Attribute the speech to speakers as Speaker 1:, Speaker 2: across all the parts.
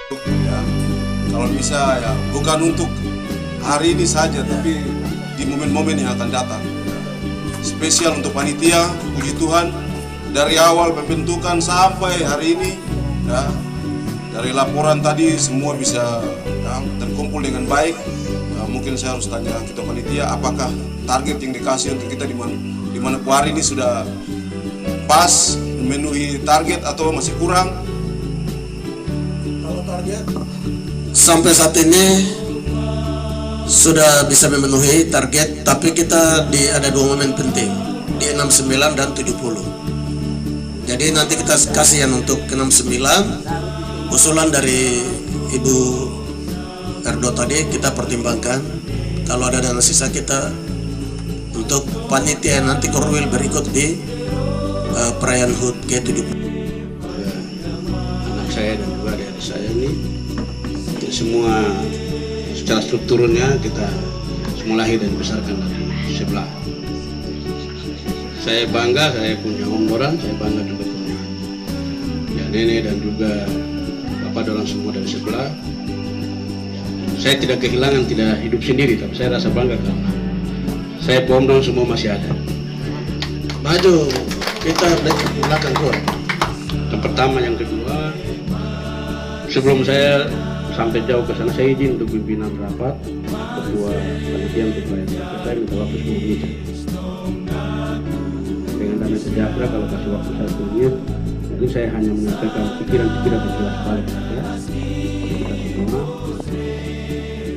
Speaker 1: Ya, kalau bisa ya bukan untuk hari ini saja, tapi di momen-momen yang akan datang. Spesial untuk panitia, puji Tuhan, dari awal pembentukan sampai hari ini, ya, dari laporan tadi semua bisa ya, terkumpul dengan baik. Ya, mungkin saya harus tanya kita panitia, apakah target yang dikasih untuk kita di mana hari ini sudah pas memenuhi target atau masih kurang? Kalau target
Speaker 2: sampai saat ini sudah bisa memenuhi target, tapi kita ada dua momen penting di 69 dan 70. Jadi nanti kita kasih yang untuk 69 usulan dari Ibu Erdo tadi kita pertimbangkan. Kalau ada dana sisa kita untuk panitia nanti korwil berikut di perayaan HUT ke-70.
Speaker 3: Anak saya dan juga adik saya ini semua secara strukturnya kita semua lahir dan dibesarkan dari sebelah. Saya bangga, saya punya Om Doran, saya bangga juga punya ya nenek dan juga bapak Doran semua dari sebelah. Saya tidak kehilangan, tidak hidup sendiri, tapi saya rasa bangga karena saya Om Doran semua masih ada.
Speaker 2: Maju, kita belakang kuat.
Speaker 3: Yang pertama, yang kedua, sebelum saya sampai jauh ke sana, saya izin untuk pimpinan rapat ketua panitia untuk perayaan. Saya minta waktu 10 menit. Dengan dana sejahtera kalau kasih waktu 1 menit, jadi saya hanya menyampaikan pikiran-pikiran yang jelas balik saja. Kita semua.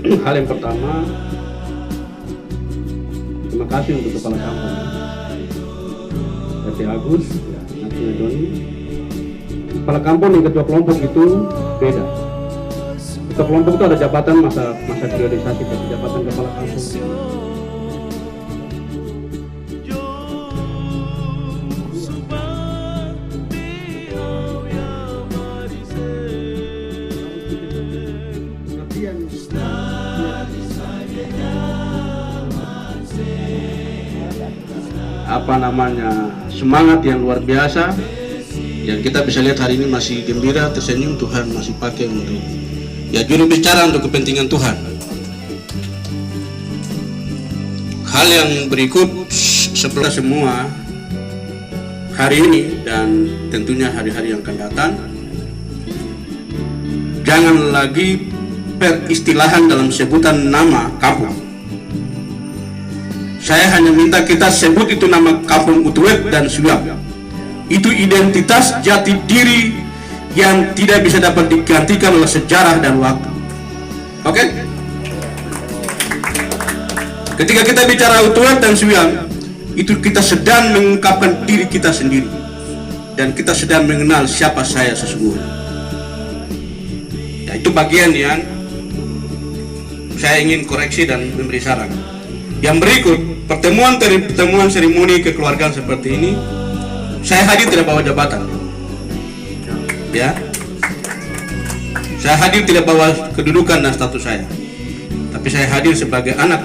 Speaker 3: Hal yang pertama, terima kasih untuk kepala kampung RT Agus, ya, Nanti Doni. Kepala kampung dan ketua kelompok itu beda. Ketua kelompok itu ada jabatan masa priorisasi, tapi jabatan kepala kampung semangat yang luar biasa yang kita bisa lihat hari ini masih gembira, tersenyum. Tuhan masih pakai untuk ya juru bicara untuk kepentingan Tuhan. Hal yang berikut setelah semua hari ini dan tentunya hari-hari yang akan datang, jangan lagi peristilahan dalam sebutan nama kampung. Saya hanya minta kita sebut itu nama Kampung Utuwet dan Suyam. Itu identitas jati diri yang tidak bisa dapat digantikan oleh sejarah dan waktu. Oke? Ketika kita bicara Utuwet dan Suyam, itu kita sedang mengungkapkan diri kita sendiri. Dan kita sedang mengenal siapa saya sesungguhnya. Ya, itu bagian yang saya ingin koreksi dan memberi saran. Yang berikut, pertemuan seremoni kekeluargaan seperti ini, saya hadir tidak bawa jabatan, ya. Saya hadir tidak bawa kedudukan dan status saya, tapi saya hadir sebagai anak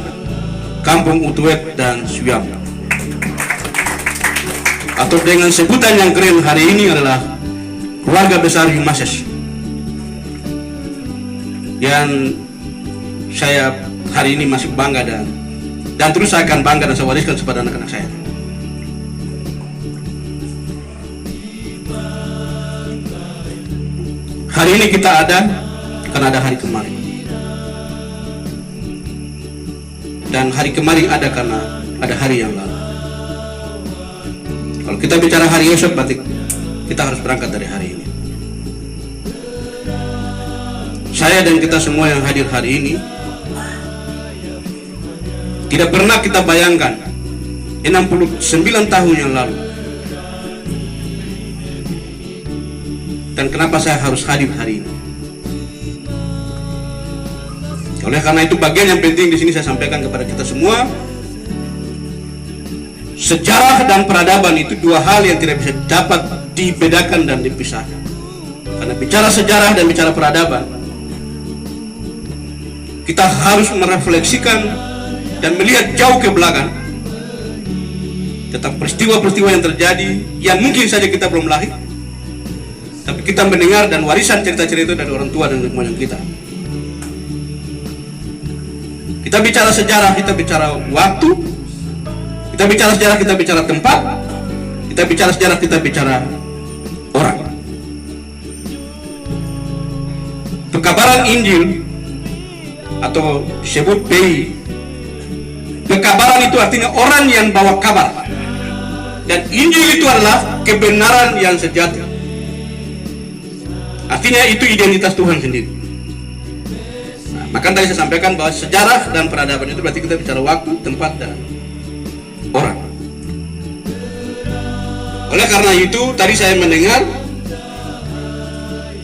Speaker 3: Kampung Utuwet dan Suyam, atau dengan sebutan yang keren hari ini adalah keluarga besar Humases, yang saya hari ini masih bangga dan terus saya akan bangga dan saya wariskan kepada anak-anak saya. Hari ini kita ada karena ada hari kemarin, dan hari kemarin ada karena ada hari yang lalu. Kalau kita bicara hari esok, berarti kita harus berangkat dari hari ini. Saya dan kita semua yang hadir hari ini tidak pernah kita bayangkan 69 tahun yang lalu. Dan kenapa saya harus hadir hari ini? Oleh karena itu bagian yang penting di sini saya sampaikan kepada kita semua, sejarah dan peradaban itu dua hal yang tidak bisa dapat dibedakan dan dipisahkan. Karena bicara sejarah dan bicara peradaban, kita harus merefleksikan dan melihat jauh ke belakang tentang peristiwa-peristiwa yang terjadi yang mungkin saja kita belum lahir, tapi kita mendengar dan warisan cerita-cerita dari orang tua dan nenek moyang kita. Kita bicara sejarah, kita bicara waktu, kita bicara sejarah, kita bicara tempat, kita bicara sejarah, kita bicara orang. Pekabaran Injil atau disebut PI, pekabaran itu artinya orang yang bawa kabar, dan Injil itu adalah kebenaran yang sejati. Artinya itu identitas Tuhan sendiri. Nah, maka tadi saya sampaikan bahwa sejarah dan peradaban itu berarti kita bicara waktu, tempat, dan orang. Oleh karena itu tadi saya mendengar,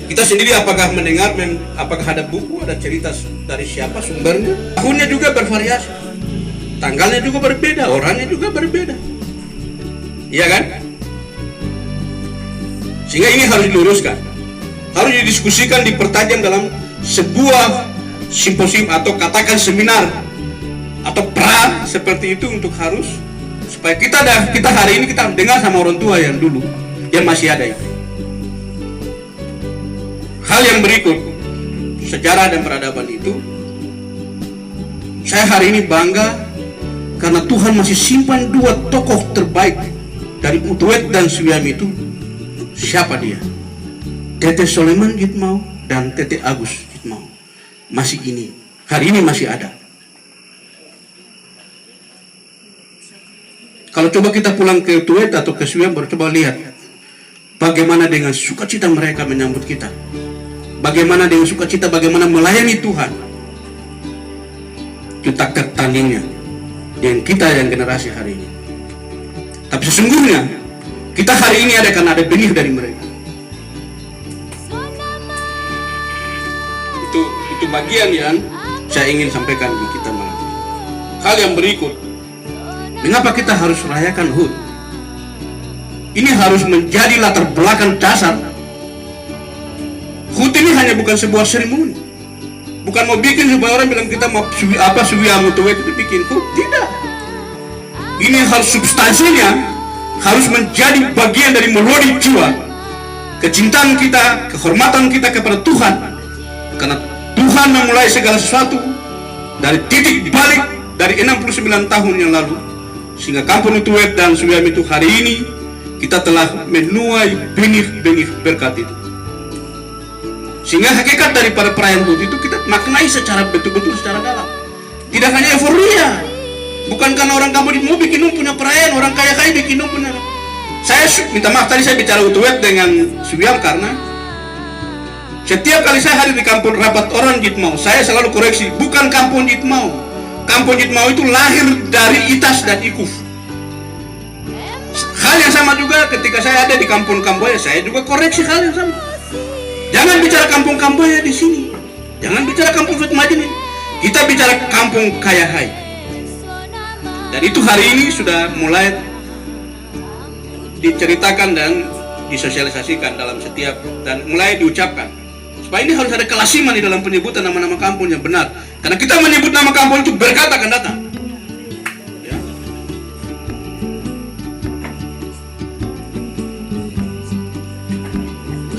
Speaker 3: kita sendiri apakah mendengar, apakah ada buku, ada cerita dari siapa sumbernya? Tahunnya juga bervariasi, tanggalnya juga berbeda, orangnya juga berbeda, iya kan? Sehingga ini harus diluruskan, harus didiskusikan, dipertajam dalam sebuah simposium atau katakan seminar atau pra seperti itu, untuk harus supaya kita hari ini kita dengar sama orang tua yang dulu yang masih ada itu. Hal yang berikut, sejarah dan peradaban itu, saya hari ini bangga karena Tuhan masih simpan dua tokoh terbaik dari Utuet dan Suwiam itu. Siapa dia? Tete Soleman Gitmau dan Tete Agus Gitmau. Masih ini, hari ini masih ada. Kalau coba kita pulang ke Utuet atau ke Suwiam, baru coba lihat bagaimana dengan sukacita mereka menyambut kita. Bagaimana dengan sukacita, bagaimana melayani Tuhan. Kita ketandingnya dengan kita yang generasi hari ini. Tapi sesungguhnya kita hari ini ada karena ada benih dari mereka. Itu bagian yang saya ingin sampaikan di kita malam ini. Hal yang berikut, mengapa kita harus rayakan HUT? Ini harus menjadi latar belakang dasar. HUT ini hanya bukan sebuah seremoni, bukan mau bikin supaya orang bilang kita mau Suwiam Utuet itu bikin HUT. Tidak. Ini harus substansinya harus menjadi bagian dari melodi jiwa, kecintaan kita, kehormatan kita kepada Tuhan, karena Tuhan memulai segala sesuatu dari titik balik dari 69 tahun yang lalu, sehingga kampung Utuet dan Suwiam itu hari ini kita telah menuai benih-benih berkat itu. Sehingga hakikat daripada perayaan HUT itu kita maknai secara betul-betul, secara dalam. Tidak hanya euforia, bukan karena orang kampung mau bikin punya perayaan, orang kaya-kaya bikin punya. Saya minta maaf tadi saya bicara Utuet dengan Suwiam karena setiap kali saya hadir di kampung rapat orang Gitmau, saya selalu koreksi, bukan kampung Gitmau. Kampung Gitmau itu lahir dari Itas dan Ikuf. Hal yang sama juga ketika saya ada di kampung Kamboya, saya juga koreksi hal yang sama. Jangan bicara kampung Kamboya di sini, jangan bicara kampung Fatmajin. Kita bicara kampung Kayahai. Dan itu hari ini sudah mulai diceritakan dan disosialisasikan dalam setiap, dan mulai diucapkan. Supaya ini harus ada kelasiman di dalam penyebutan nama-nama kampung yang benar. Karena kita menyebut nama kampung itu berkat akan datang. Ya.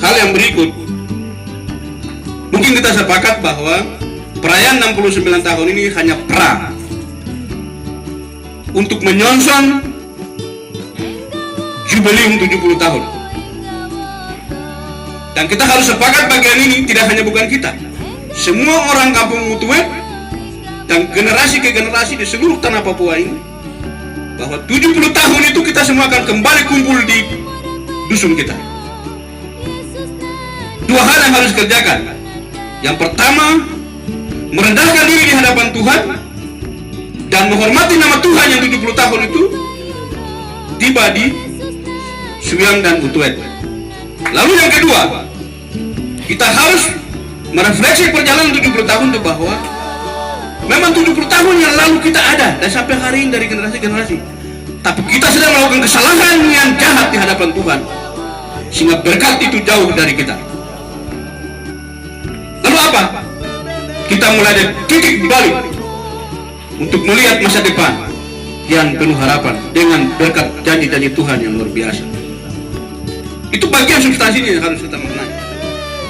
Speaker 3: Hal yang berikut, mungkin kita sepakat bahwa perayaan 69 tahun ini hanya pra untuk menyongsong jubileum 70 tahun. Dan kita harus sepakat bagian ini tidak hanya bukan kita, semua orang kampung Utuet dan generasi ke generasi di seluruh tanah Papua ini, bahwa 70 tahun itu kita semua akan kembali kumpul di dusun kita. Dua hal yang harus dikerjakan. Yang pertama, merendahkan diri di hadapan Tuhan dan menghormati nama Tuhan yang 70 tahun itu tiba di Suwiam dan Utuet. Lalu yang kedua, kita harus merefleksi perjalanan 70 tahun itu, bahwa memang 70 tahun yang lalu kita ada dan sampai hari ini dari generasi ke generasi, tapi kita sedang melakukan kesalahan yang jahat di hadapan Tuhan, sehingga berkat itu jauh dari kita. Lalu apa? Kita mulai dari titik balik untuk melihat masa depan yang penuh harapan dengan berkat janji-janji Tuhan yang luar biasa. Itu bagian substansinya yang harus kita mengenai.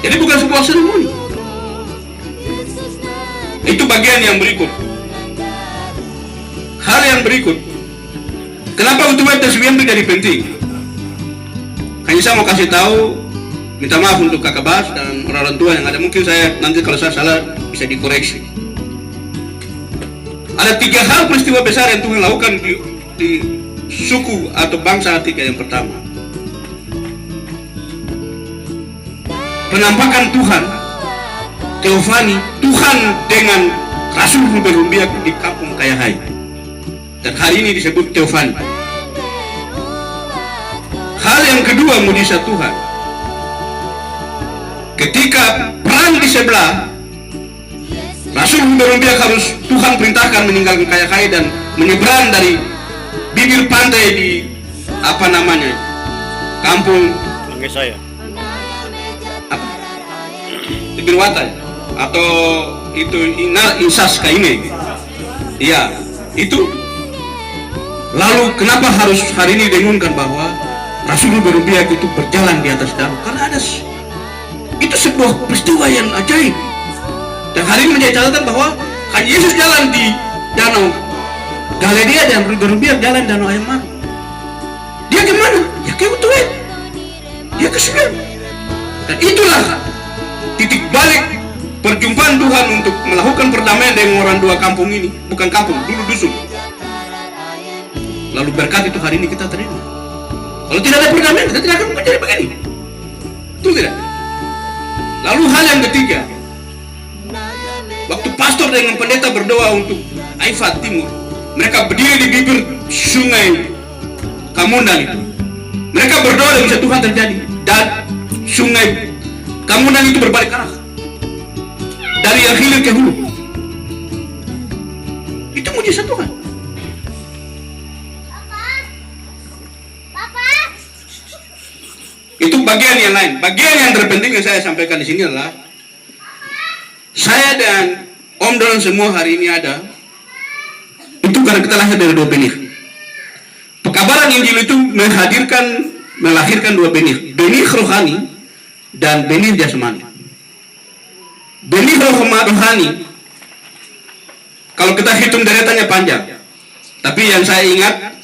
Speaker 3: Jadi bukan sebuah seremoni. Itu bagian yang berikut. Hal yang berikut, kenapa UTW SBM itu jadi penting? Hanya saya mau kasih tahu, minta maaf untuk kakak Bas dan orang tua yang ada. Mungkin saya nanti kalau saya salah bisa dikoreksi. Ada 3 hal peristiwa besar yang Tuhan lakukan di suku atau bangsa Atika. Yang pertama, penampakan Tuhan, Teofani, Tuhan dengan Rasul Ruben Rumbiak di kampung Kayahai. Dan hari ini disebut Teofani. Hal yang kedua, mujizat Tuhan. Ketika perang di sebelah, Rasul Ruben Rumbiak harus Tuhan perintahkan meninggalkan Kayahai dan menyeberang dari bibir pantai di apa namanya, kampung
Speaker 4: saya.
Speaker 3: Birwata atau itu Insas Kaime. Iya, itu. Lalu kenapa harus hari ini didengungkan bahwa Rasul Berumbiak itu berjalan di atas danau? Karena ada itu sebuah peristiwa yang ajaib. Dan hari ini menjadi catatan bahwa hanya Yesus jalan di danau Galilea dan Berumbiak jalan danau Air Mata. Dia kemana? Ya ke Utuet. Dia ke Sudan. Dan itulah titik balik perjumpaan Tuhan untuk melakukan perdamaian dengan orang dua kampung ini. Bukan kampung, dulu dusun. Lalu berkat itu hari ini kita terima. Kalau tidak ada perdamaian, kita tidak akan menjadi begini. Betul tidak? Lalu hal yang ketiga, waktu pastor dengan pendeta berdoa untuk Aifat Timur, mereka berdiri di bibir sungai Kamundan itu. Mereka berdoa dan bisa Tuhan terjadi. Dan sungai Kamundan itu berbalik arah dari yang hilir ke hulu. Itu mujizat Tuhan. Itu bagian yang lain. Bagian yang terpenting yang saya sampaikan di sini adalah saya dan Om Don semua hari ini ada itu karena kita lahir dari 2 benih. Pekabaran Injil itu melahirkan 2 benih, benih rohani dan benih jasmani. Benih rohani, kalau kita hitung deretannya panjang, tapi yang saya ingat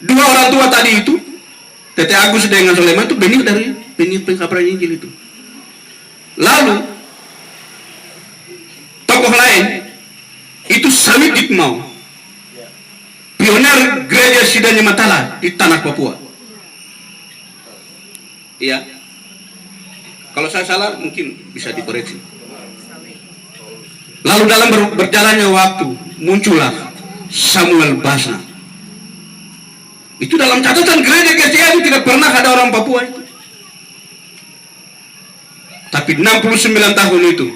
Speaker 3: 2 orang tua tadi itu, Tete Agus dengan Soleman itu benih dari benih pekabaran Injil itu. Lalu tokoh lain itu Samit Dikmau, pioner gereja Sidanya Matala di tanah Papua. Iya. Kalau saya salah mungkin bisa dikoreksi. Lalu dalam berjalannya waktu muncullah Samuel Basna. Itu dalam catatan gereja GCI tidak pernah ada orang Papua itu. Tapi 69 tahun itu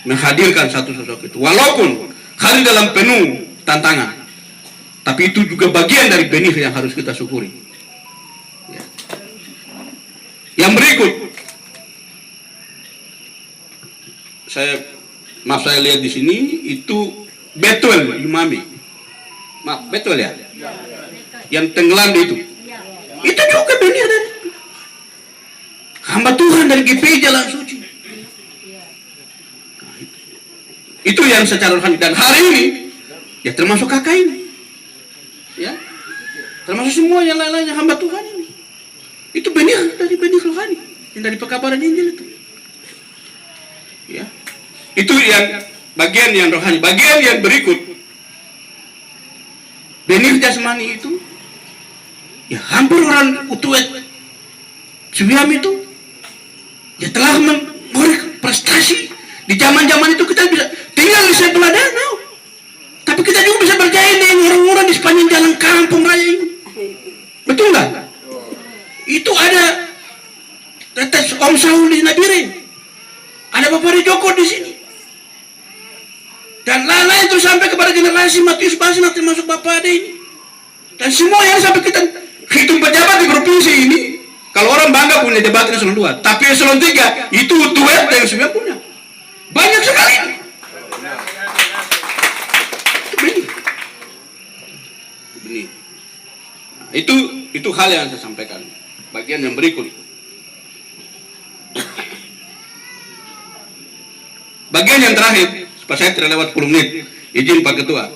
Speaker 3: menghadirkan satu sosok itu. Walaupun hari dalam penuh tantangan, tapi itu juga bagian dari benih yang harus kita syukuri. Ya. Yang berikut, saya lihat di sini itu Betul Imami. Maaf, betul ya? Yang tenggelam itu. Itu juga benih dari hamba Tuhan dari GPI Jalan Suci. Itu yang secara rohani. Dan hari ini ya termasuk kakak ini, ya termasuk semua yang lain-lainnya hamba Tuhan ini. Itu benih dari benih rohani yang dari pekabaran Injil itu. Ya, itu yang bagian yang rohani. Bagian yang berikut, benih jasmani itu, ya hampir orang Utuet Subiam itu ya telah mengorek prestasi. Di zaman-zaman itu kita bisa tinggal di sebelah danau, tapi kita juga bisa berjaya dengan orang-orang di sepanjang jalan kampung raya ini. Betul nggak? Itu ada tetes Om Saul di Nabire, ada Bapak Joko di sini, dan lain-lain terus sampai kepada generasi Matius Basna termasuk Bapak Ade ini, dan semua yang sampai kita hitung pejabat di provinsi ini. Kalau orang bangga punya jabatan eselon 2, tapi eselon 3 itu Utuet yang sudah punya banyak sekali. Benih. Nah, itu hal yang saya sampaikan. bagian yang berikut. Bagian yang terakhir, supaya saya tidak lewat 10 menit. Izin Pak Ketua.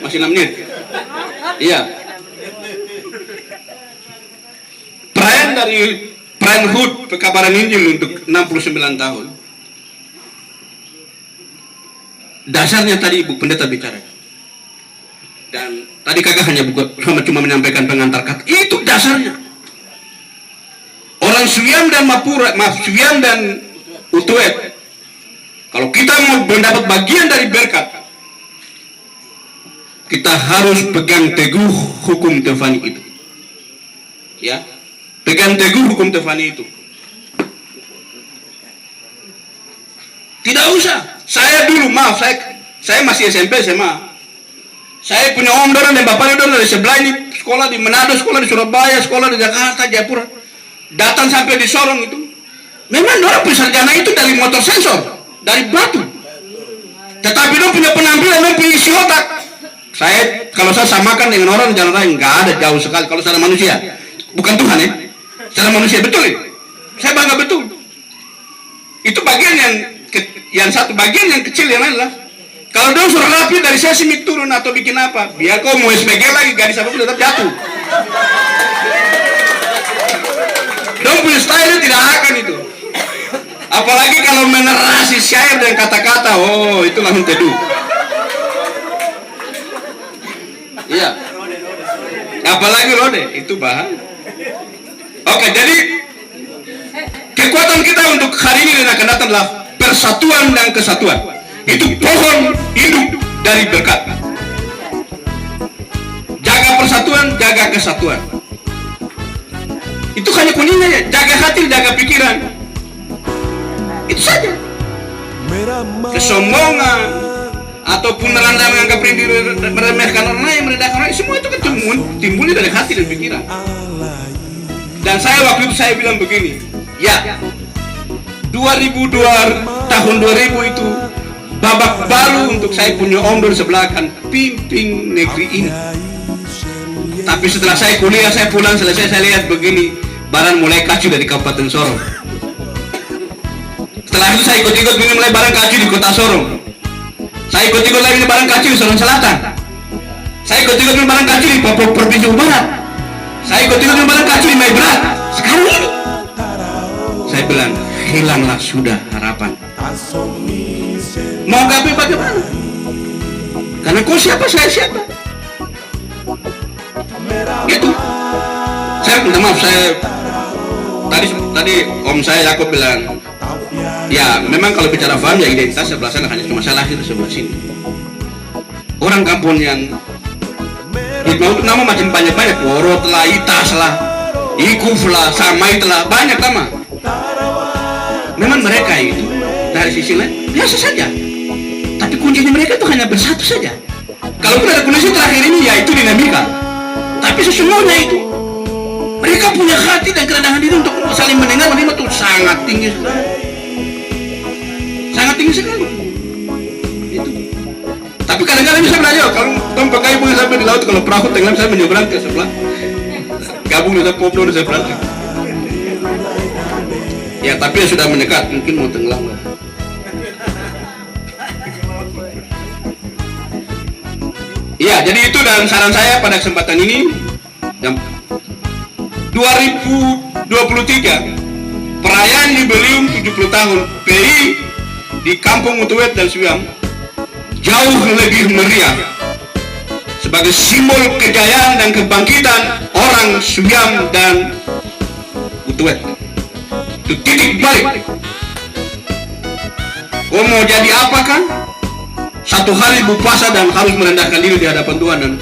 Speaker 3: Masih 6 menit. Iya. Perayaan dari perayaan HUT Pekabaran Injil untuk 69 tahun. Dasarnya tadi Ibu Pendeta bicara. Dan tadi kakak hanya cuma menyampaikan pengantar kata. Itu dasarnya. Orang Suiam dan Suiam dan Utuet. Kalau kita mau mendapat bagian dari berkat, kita harus pegang teguh hukum Tefani itu. Ya, pegang teguh hukum Tefani itu. Tidak usah. Saya dulu, maaf, saya masih SMP, SMA. Saya punya om Doran dan bapaknya Doran dari sebelah ini, sekolah di Manado, sekolah di Surabaya, sekolah di Jakarta, Jayapura. Datang sampai di Sorong itu. Memang orang punya sarjana itu dari motor sensor, dari batu. Tetapi dia punya penampilan, dia punya isi otak. Kalau saya samakan dengan orang jalan lain, nggak ada, jauh sekali. Kalau secara manusia, bukan Tuhan ya, secara manusia betul ya. Saya bangga betul. Itu bagian yang satu, bagian yang kecil yang lain lah. Kalau dia suruh rapi dari seismik turun atau bikin apa, biar kau mau SPG lagi, gadis apapun tetap jatuh. Dia punya style tidak akan itu. Apalagi kalau menerasi syair dan kata-kata, oh itu langsung teduh. Iya. Apalagi rode, itu bahaya. Oke, jadi kekuatan kita untuk hari ini dan akan datang adalah persatuan dan kesatuan. Itu pohon hidup dari berkat. Jaga persatuan, jaga kesatuan. Itu hanya kuningnya ya. Jaga hati, jaga pikiran. Itu saja. Kesombongan ataupun merendahkan menganggap diri, meremehkan orang lain, merendahkan orang lain, semua itu kan timbulnya dari hati dan pikiran. Dan saya waktu itu saya bilang begini, ya tahun 2000 itu babak baru untuk saya punya om di sebelah kan pimpin negeri ini. Tapi setelah saya kuliah, saya pulang selesai, saya lihat begini, barang mulai kacau dari Kabupaten Sorong. Setelah itu saya ikut-ikut mulai barang kacau di Kota Sorong. Saya ikut-ikut lagi barang kacau di Sorong Selatan. Saya ikut-ikut barang kacau di Papua Provinsi Barat. Saya ikut-ikut barang kacau di Maibrat. Sekarang ini saya bilang, hilanglah sudah harapan. Mau gapai bagaimana? Karena kau siapa, saya siapa. Gitu. Saya minta maaf, tadi om saya Yakob bilang, ya memang kalau bicara paham ya identitas sebelah sana hanya cuma saya lahir sebelah sini. Orang kampung yang mau nama macam banyak-banyak, Worot lah, Itas lah, Ikuf lah, Samait lah, banyak nama. Memang mereka itu dari sisi lain biasa saja, tapi kuncinya mereka itu hanya bersatu saja. Kalaupun ada kondisi terakhir ini, ya itu dinamika. Tapi sesungguhnya itu mereka punya hati dan kerendahan diri untuk saling mendengar menerima itu sangat tinggi sekali, sangat tinggi sekali. Itu. Tapi kadang-kadang bisa belajar kalau pakai punya sampai di laut, kalau perahu tenggelam saya menyeberang ke sebelah, gabung dengan Popdo di seberang. Ya tapi ya sudah mendekat, mungkin mau tenggelam lah. Ya jadi itu dan saran saya pada kesempatan ini, 2023 perayaan jubileum 70 tahun PI di Kampung Utuet dan Suiam jauh lebih meriah sebagai simbol kejayaan dan kebangkitan orang Suiam dan Utuet. Itu titik balik. Oh mau jadi apa kan? Satu hari berpuasa dan harus merendahkan diri di hadapan Tuhan, dan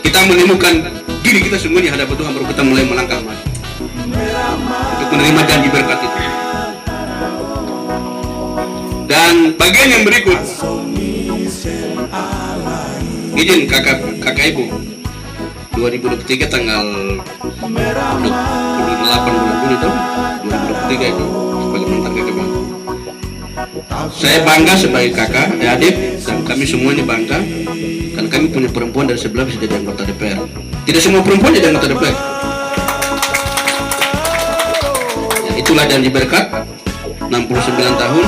Speaker 3: kita menemukan diri kita semua di hadapan Tuhan, baru kita mulai melangkah maju untuk menerima janji berkat itu. Dan bagian yang berikut, izin kakak ibu, 2023 tanggal 28 bulan Juni tahun 2023 itu sebagai mantan kakak bangga. Saya bangga sebagai kakak, adik, dan kami semuanya bangga karena kami punya perempuan dari sebelah bisa jadi anggota DPR. Tidak semua perempuan jadi anggota DPR. itulah janji berkat 69 tahun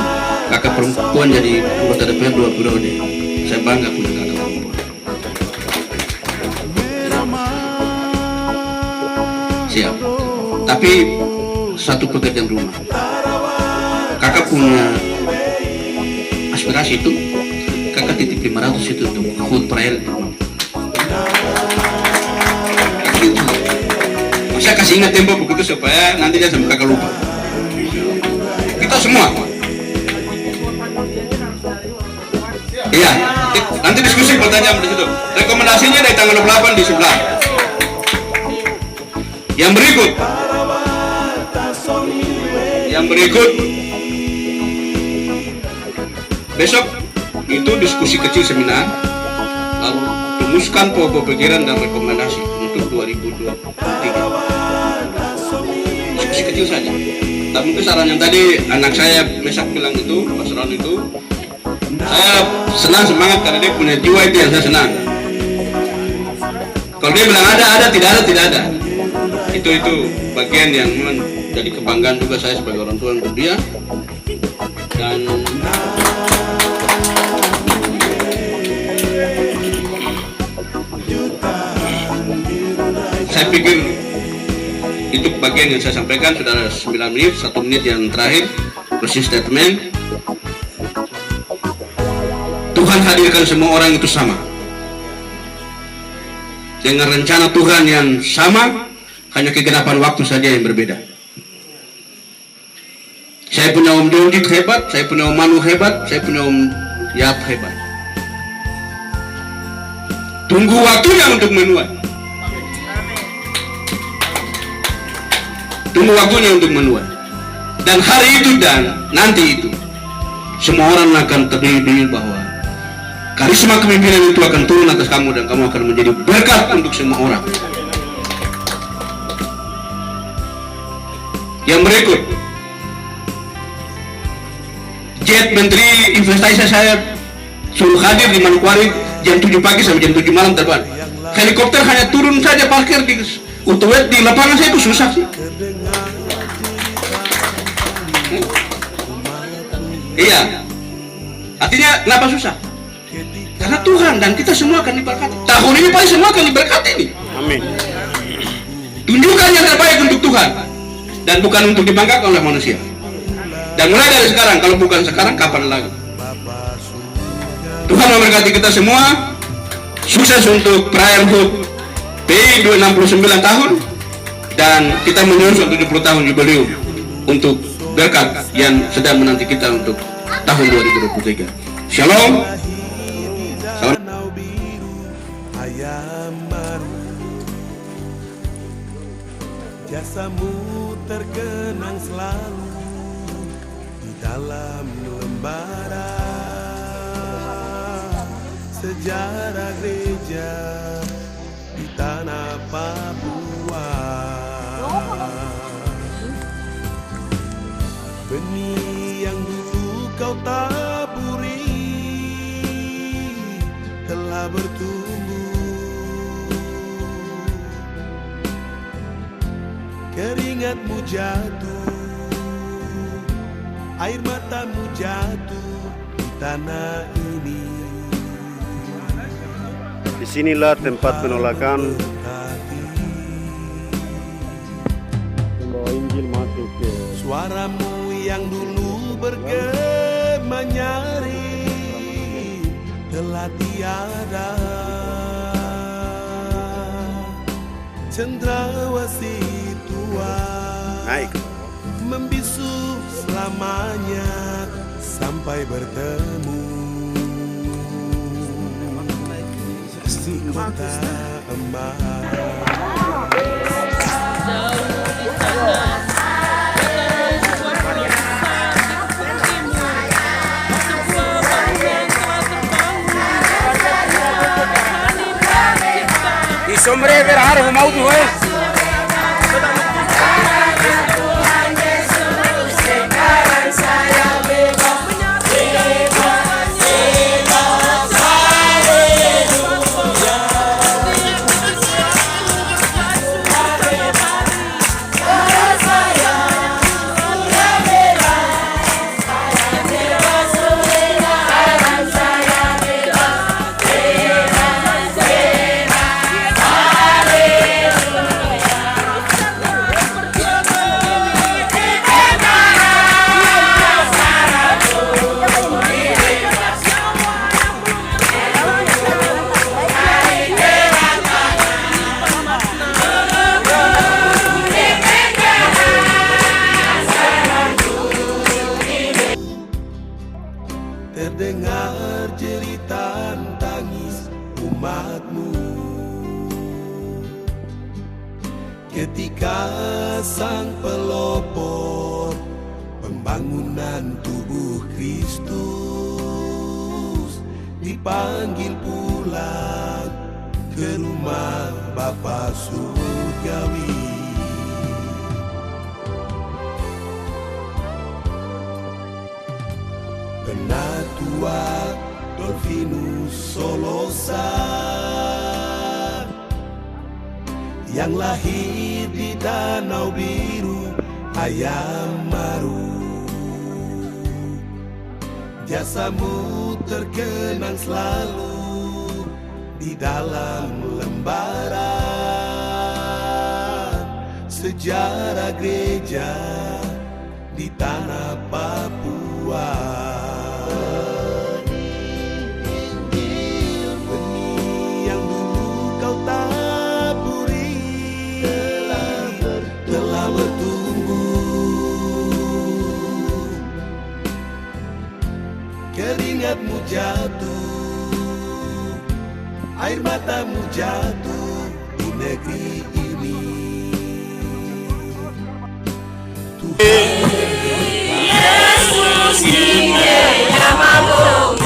Speaker 3: kakak perempuan jadi anggota DPR 2 periode. Saya bangga punya kakak perempuan. Siap. Tapi satu pekerjaan rumah. Kakak punya aspirasi itu, kakak titip 500 itu untuk HUT Prael. Saya kasih ingat tempo begitu supaya nanti dia sampai kakak lupa. Kita semua. Iya, nanti diskusi pertanyaan di situ. Rekomendasinya dari tanggal 28 di sebelah. Yang berikut besok itu diskusi kecil seminar, lalu rumuskan pokok pikiran dan rekomendasi untuk 2023. Diskusi kecil saja. Tapi itu saran yang tadi anak saya Mesak bilang itu, Mas Ron itu, saya senang semangat karena dia punya jiwa itu yang saya senang. Kalau dia bilang ada, tidak ada. Itu bagian yang memang jadi kebanggaan juga saya sebagai orang tua untuk dia. Dan saya pikir itu bagian yang saya sampaikan sudah 9 menit, 1 menit yang terakhir closing statement. Tuhan hadirkan semua orang itu sama dengan rencana Tuhan yang sama, hanya kegenapan waktu saja yang berbeda. Saya punya Om Dodit hebat, saya punya Om Manu hebat, saya punya Om Yap hebat. Tunggu waktunya untuk menuai. Tunggu waktunya untuk menuai. Dan hari itu dan nanti itu semua orang akan terdiri bahwa karisma kepemimpinan itu akan turun atas kamu dan kamu akan menjadi berkat untuk semua orang. Yang berikut, jet Menteri Investasi saya suruh hadir di Manokwari jam 7 pagi sampai jam 7 malam terbang. Helikopter hanya turun saja parkir di Utuwet di lapangan saya itu susah sih. Iya. Artinya kenapa susah? Karena Tuhan dan kita semua akan diberkati. Tahun ini pasti semua akan diberkati ini. Amin. Tunjukkan yang terbaik untuk Tuhan dan bukan untuk dibanggakan oleh manusia. Dan mulai dari sekarang, kalau bukan sekarang kapan lagi? Tuhan memberkati kita semua. Sukses untuk perayaan HUT PI 269 tahun dan kita menyusul 70 tahun jubileum untuk berkat yang sedang menanti kita untuk tahun 2023. Shalom. Salam.
Speaker 4: Jasamu terkenang selalu di dalam lembaran sejarah gereja di tanah Papua. Benih yang dulu kau taburi telah bertumbuh, keringatmu jatuh, air matamu jatuh di tanah ini.
Speaker 5: Disinilah tempat penolakan membawa Injil masuk ke
Speaker 4: suaramu yang dulu bergema nyaring telah tiada. Cendrawasih tua
Speaker 5: naik
Speaker 4: membisu selamanya sampai bertemu di kota emas.
Speaker 5: Sombre berharap mau tuh
Speaker 4: terdengar jeritan tangis umatmu. Ketika sang pelopor pembangunan tubuh Kristus dipanggil pulang ke rumah Bapa surgawi. Penatua Dolfinus Solosa yang lahir di Danau Biru Ayam Maru, jasamu terkenang selalu di dalam lembaran sejarah gereja di tanah Papua. Benih yang dulu kau taburi telah bertumbuh, keringatmu jatuh, air matamu jatuh di negeri ini.
Speaker 6: Yesus ingin namamu.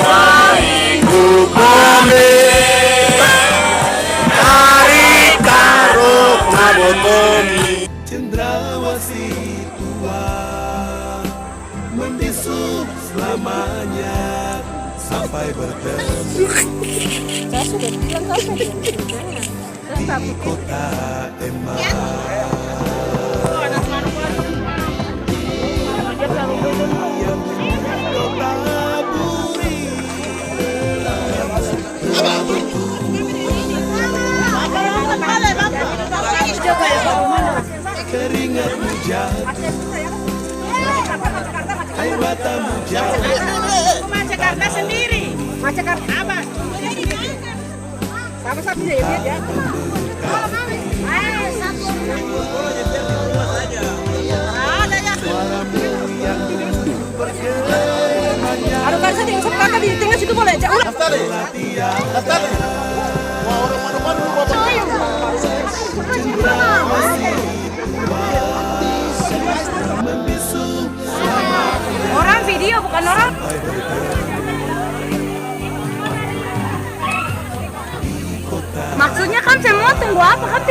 Speaker 6: Hari-hariku dari karuk nabotomi.
Speaker 4: Cendrawasih tua membisuk selamanya sampai bertemu
Speaker 7: Saya sudah bilang sampai
Speaker 4: di kota Emma. Yang kau taburi telah bertumbuh, keringatmu jatuh, air matamu jatuh.
Speaker 7: Cuma Jakarta sendiri. Jakarta apa? Sama-sama ya. Aduh kan saya yang kakak di tengah situ boleh jauh. Orang video bukan orang. Maksudnya kan semua tunggu apa kan?